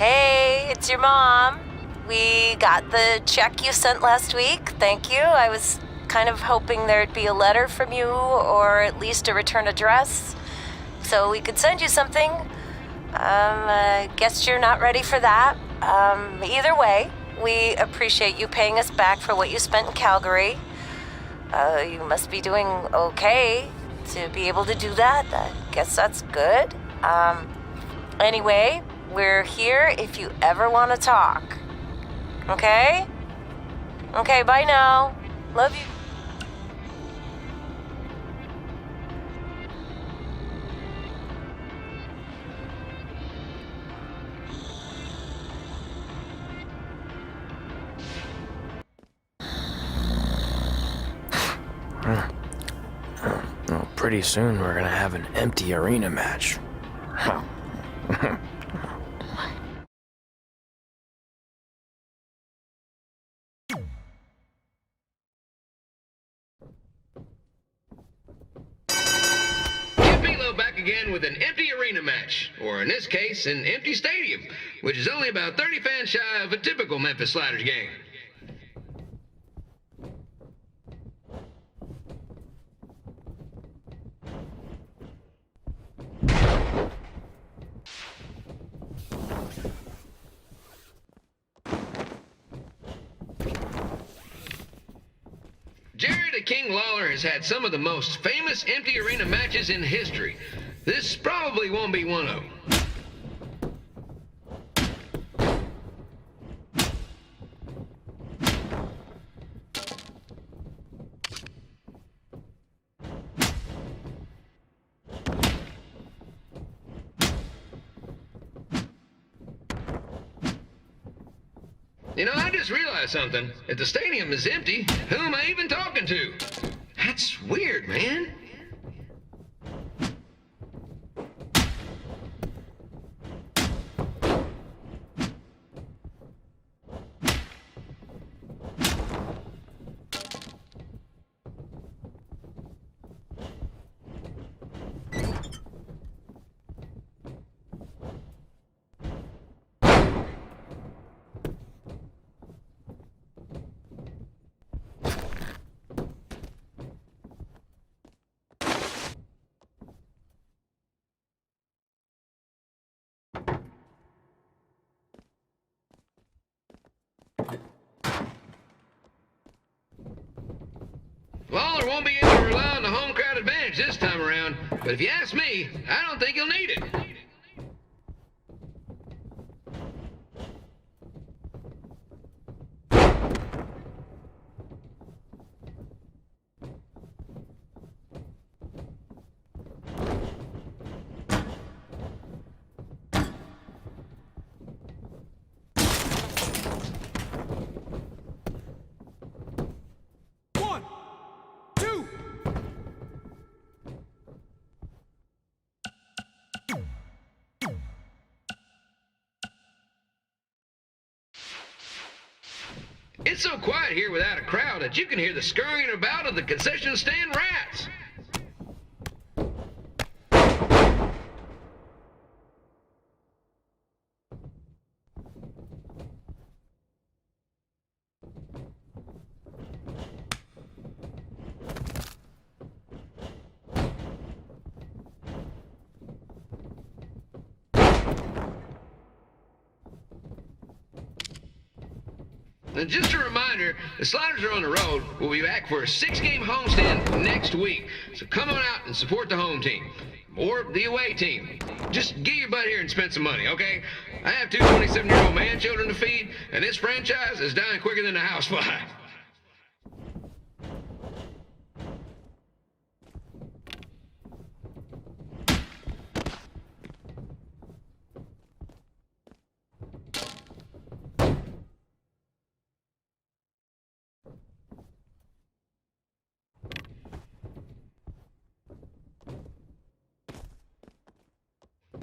Hey, it's your mom. We got the check you sent last week. Thank you. I was kind of hoping there'd be a letter from you or at least a return address so we could send you something. I guess you're not ready for that. Either way, we appreciate you paying us back for what you spent in Calgary. You must be doing okay to be able to do that. I guess that's good. Anyway, we're here if you ever want to talk. Okay? Okay, bye now. Love you. Well, pretty soon we're gonna have an empty arena match. Back again with an empty arena match, or in this case, an empty stadium, which is only about 30 fans shy of a typical Memphis Sliders game. Jerry the King Lawler has had some of the most famous empty arena matches in history. This probably won't be one of them. You know, I just realized something. If the stadium is empty, who am I even talking to? That's weird, man. Lawler won't be able to rely on the home crowd advantage this time around, but if you ask me, I don't think he'll need it. It's so quiet here without a crowd that you can hear the scurrying about of the concession stand rats. And just a reminder, the Sliders are on the road. We'll be back for a 6-game homestand next week. So come on out and support the home team. Or the away team. Just get your butt here and spend some money, okay? I have 2 27-year-old man-children to feed, and this franchise is dying quicker than a housefly.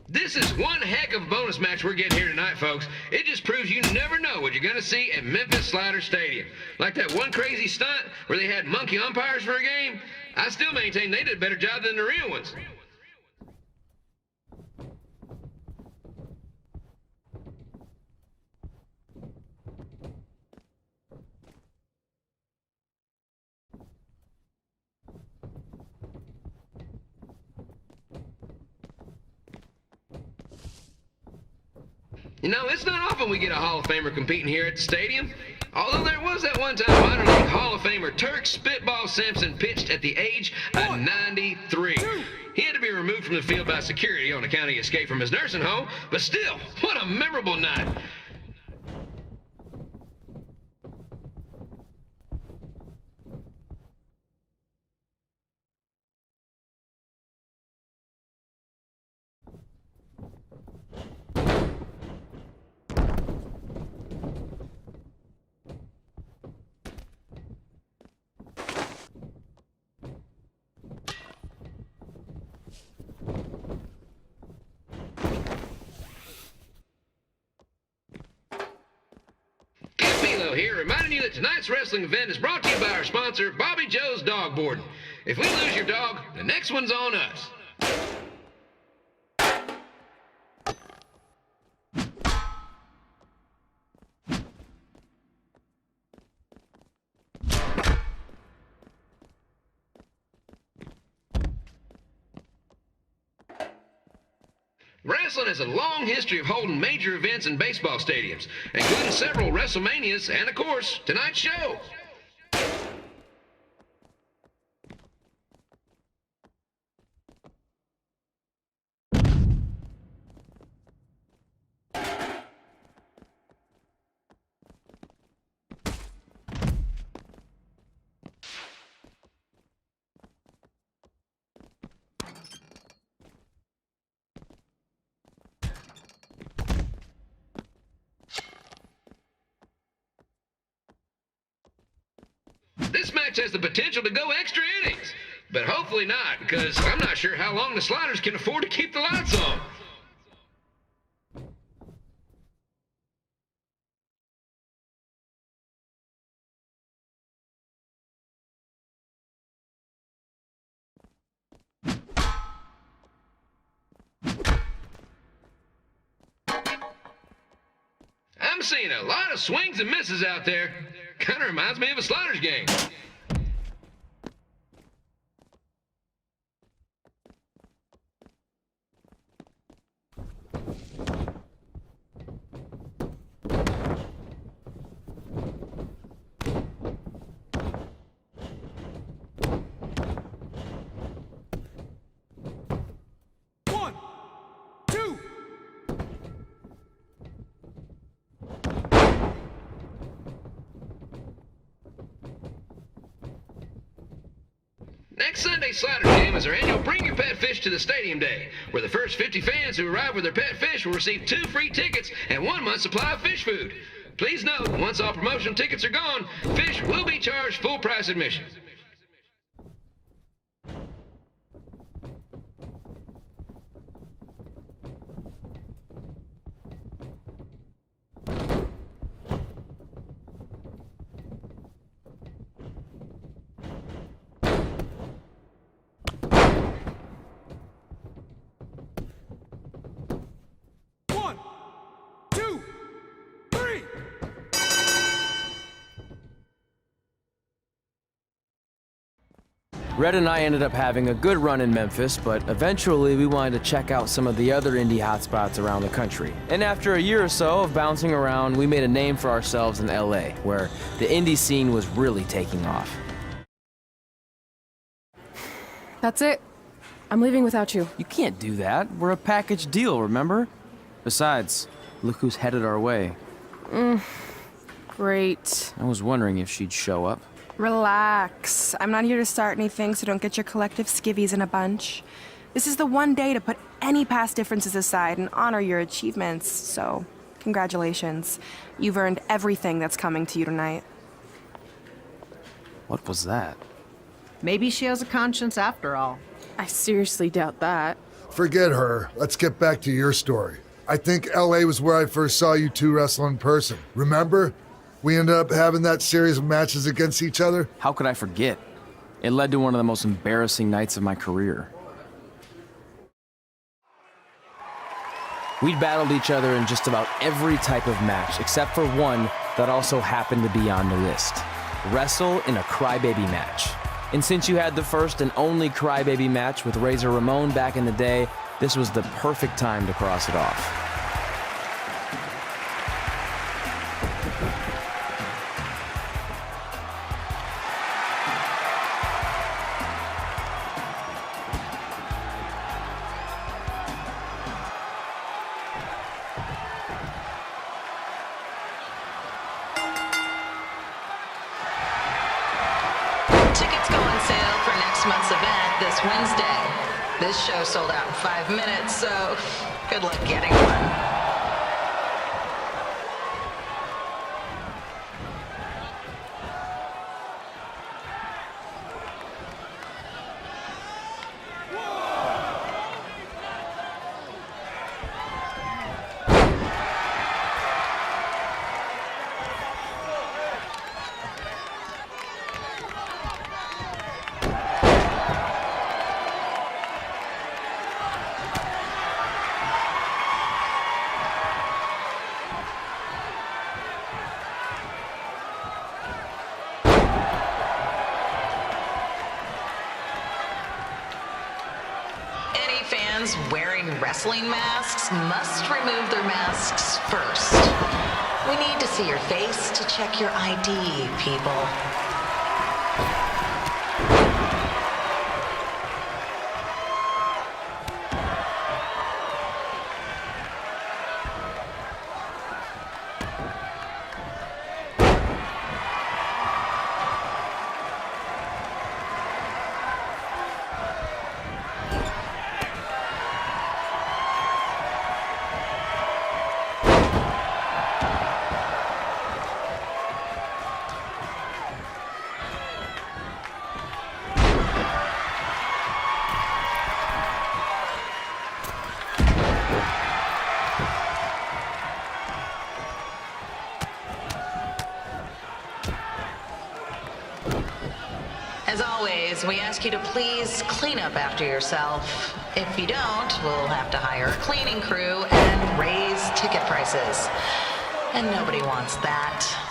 This is one heck of a bonus match we're getting here tonight, folks. It just proves you never know what you're going to see at Memphis Sliders Stadium. Like that one crazy stunt where they had monkey umpires for a game. I still maintain they did a better job than the real ones. You know, it's not often we get a Hall of Famer competing here at the stadium. Although there was that one time minor league Hall of Famer Turk Spitball Simpson pitched at the age of 93. He had to be removed from the field by security on account he escaped from his nursing home, but still, what a memorable night. Here, reminding you that tonight's wrestling event is brought to you by our sponsor, Bobby Joe's Dog Boarding. If we lose your dog, the next one's on us. Wrestling has a long history of holding major events in baseball stadiums, including several WrestleManias and, of course, tonight's show. This match has the potential to go extra innings, but hopefully not, because I'm not sure how long the Sliders can afford to keep the lights on. I'm seeing a lot of swings and misses out there. Kind of reminds me of a Sliders game. Next Sunday's Slider Jam is our annual Bring Your Pet Fish to the Stadium Day, where the first 50 fans who arrive with their pet fish will receive 2 free tickets and 1 month's supply of fish food. Please note, once all promotional tickets are gone, fish will be charged full price admission. Red and I ended up having a good run in Memphis, but eventually we wanted to check out some of the other indie hotspots around the country. And after a year or so of bouncing around, we made a name for ourselves in LA, where the indie scene was really taking off. That's it. I'm leaving without you. You can't do that. We're a package deal, remember? Besides, look who's headed our way. Great. I was wondering if she'd show up. Relax. I'm not here to start anything, so don't get your collective skivvies in a bunch. This is the one day to put any past differences aside and honor your achievements, so congratulations. You've earned everything that's coming to you tonight. What was that? Maybe she has a conscience after all. I seriously doubt that. Forget her. Let's get back to your story. I think LA was where I first saw you two wrestle in person. Remember? We ended up having that series of matches against each other. How could I forget? It led to one of the most embarrassing nights of my career. We'd battled each other in just about every type of match, except for one that also happened to be on the list. Wrestle in a crybaby match. And since you had the first and only crybaby match with Razor Ramon back in the day, this was the perfect time to cross it off. this Wednesday. This show sold out in 5 minutes, so good luck getting one. Fans wearing wrestling masks must remove their masks first. We need to see your face to check your ID, people. As always, we ask you to please clean up after yourself. If you don't, we'll have to hire a cleaning crew and raise ticket prices. And nobody wants that.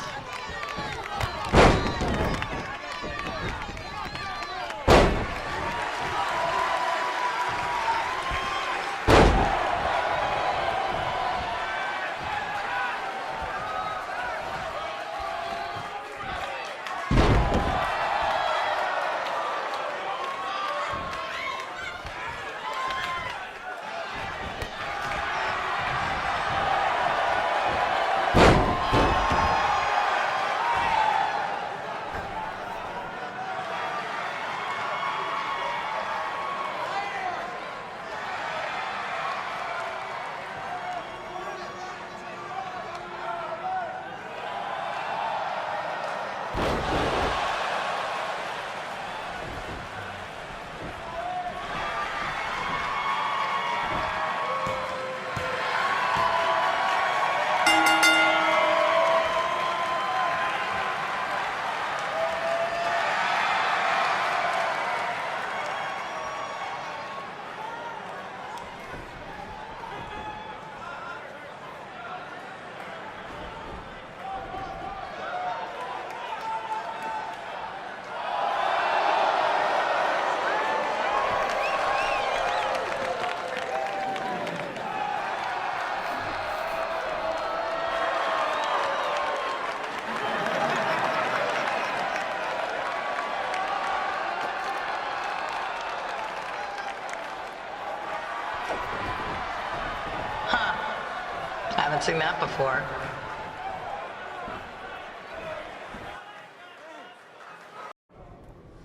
Haven't seen that before.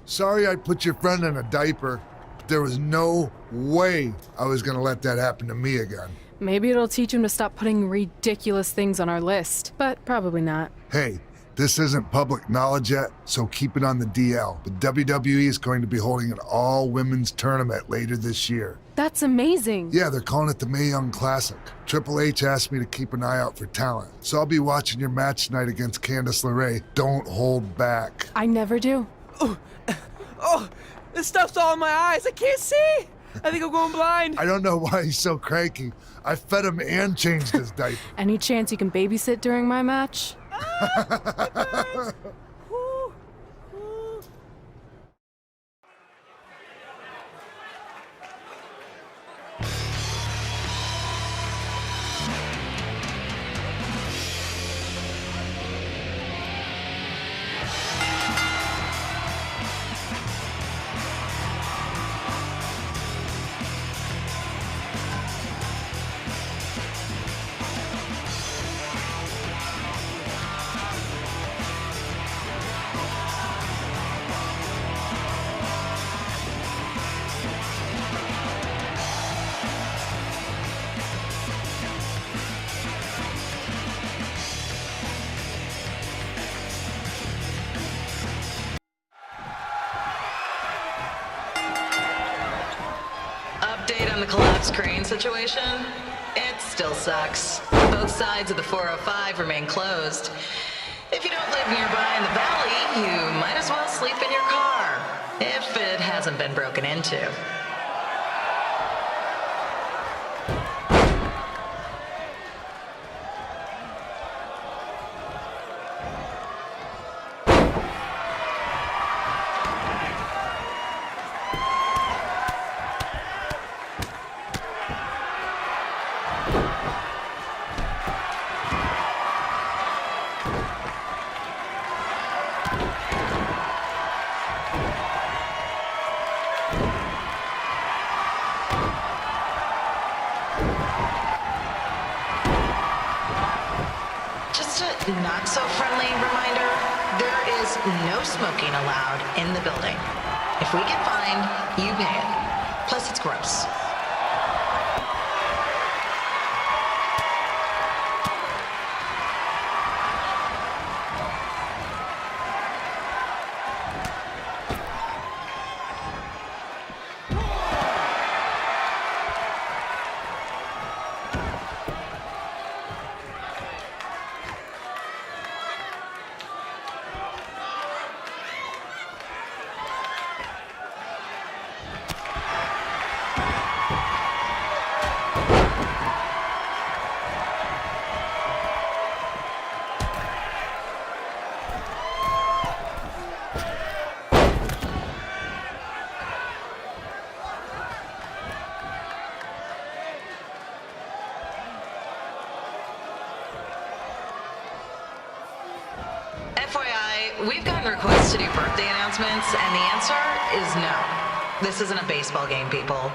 Sorry I put your friend in a diaper, but there was no way I was gonna let that happen to me again. Maybe it'll teach him to stop putting ridiculous things on our list, but probably not. Hey, this isn't public knowledge yet, so keep it on the DL. But WWE is going to be holding an all-women's tournament later this year. That's amazing. Yeah, they're calling it the Mae Young Classic. Triple H asked me to keep an eye out for talent, so I'll be watching your match tonight against Candice LeRae. Don't hold back. I never do. Oh, this stuff's all in my eyes. I can't see. I think I'm going blind. I don't know why he's so cranky. I fed him and changed his diaper. Any chance you can babysit during my match? reverse crane situation? It still sucks. Both sides of the 405 remain closed. If you don't live nearby in the valley, you might as well sleep in your car, if it hasn't been broken into. Not so friendly reminder, there is no smoking allowed in the building. If we get fined, you pay it. Plus it's gross. FYI, we've gotten requests to do birthday announcements, and the answer is no. This isn't a baseball game, people.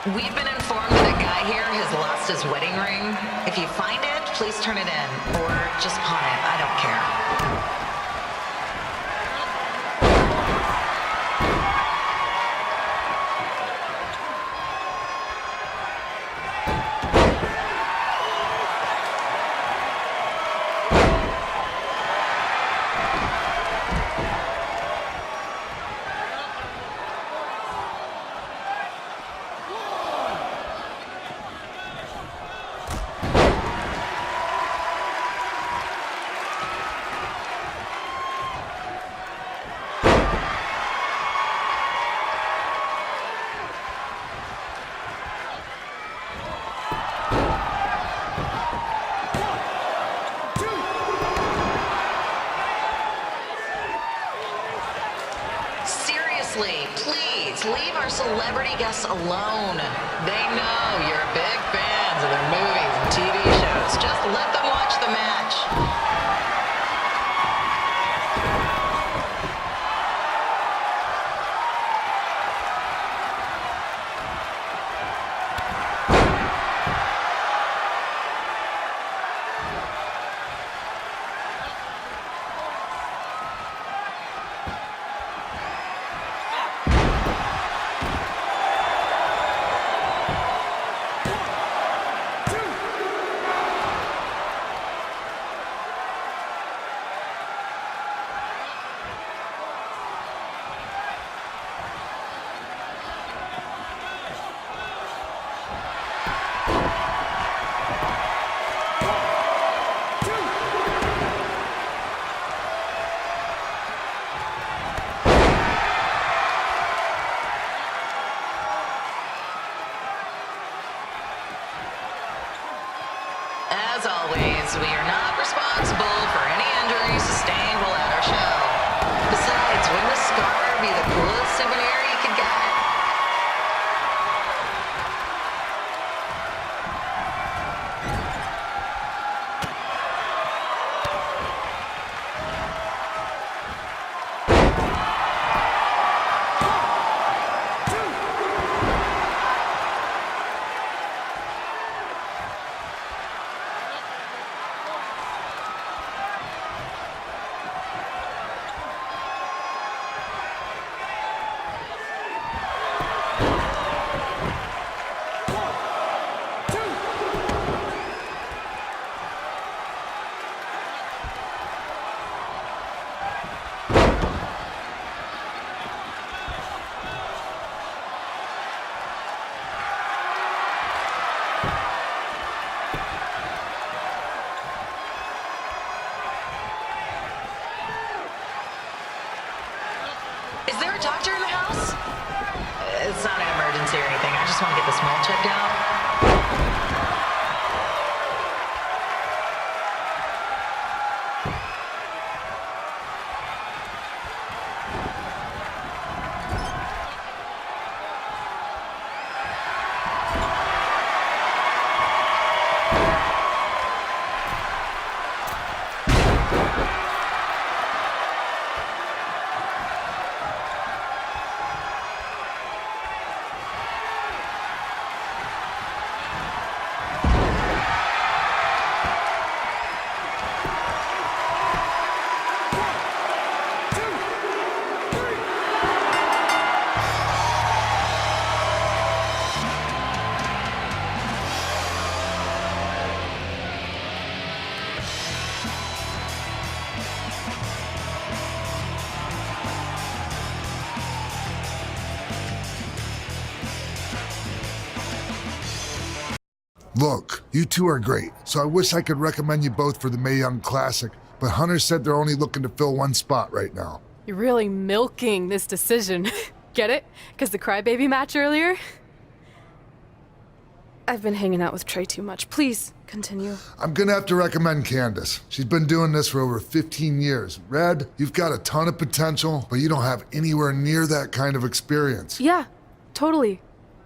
We've been informed that a guy here has lost his wedding ring. If you find it, please turn it in, or just pawn it. I don't care. Please leave our celebrity guests alone. They know you're big fans of their movies and TV shows. Just let them watch the match. As always, we are not responsible for any injuries sustained while at our show. Besides, wouldn't a scar be the coolest souvenir you could get? Small checked out. Look, you two are great, so I wish I could recommend you both for the Mae Young Classic, but Hunter said they're only looking to fill one spot right now. You're really milking this decision. Get it? Because the crybaby match earlier? I've been hanging out with Trey too much. Please, continue. I'm gonna have to recommend Candace. She's been doing this for over 15 years. Red, you've got a ton of potential, but you don't have anywhere near that kind of experience. Yeah, totally.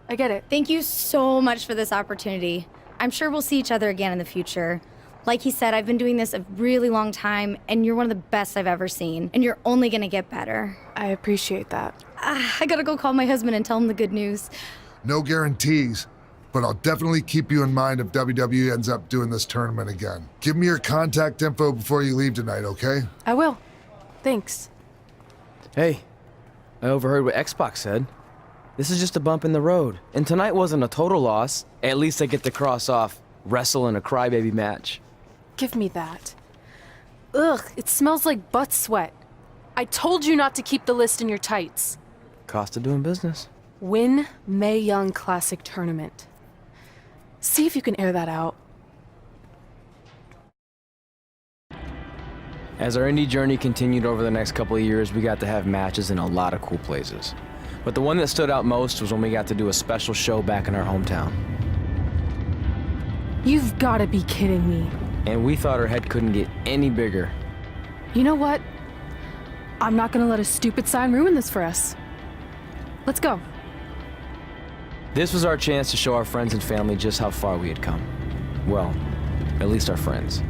I get it. Thank you so much for this opportunity. I'm sure we'll see each other again in the future. Like he said, I've been doing this a really long time, and you're one of the best I've ever seen, and you're only gonna get better. I appreciate that. I gotta go call my husband and tell him the good news. No guarantees, but I'll definitely keep you in mind if WWE ends up doing this tournament again. Give me your contact info before you leave tonight, okay? I will. Thanks. Hey, I overheard what X-Pac said. This is just a bump in the road. And tonight wasn't a total loss. At least I get to cross off wrestle in a crybaby match. Give me that. Ugh, it smells like butt sweat. I told you not to keep the list in your tights. Cost of doing business. Win Mae Young Classic Tournament. See if you can air that out. As our indie journey continued over the next couple of years, we got to have matches in a lot of cool places. But the one that stood out most was when we got to do a special show back in our hometown. You've got to be kidding me. And we thought our head couldn't get any bigger. You know what? I'm not gonna let a stupid sign ruin this for us. Let's go. This was our chance to show our friends and family just how far we had come. Well, at least our friends.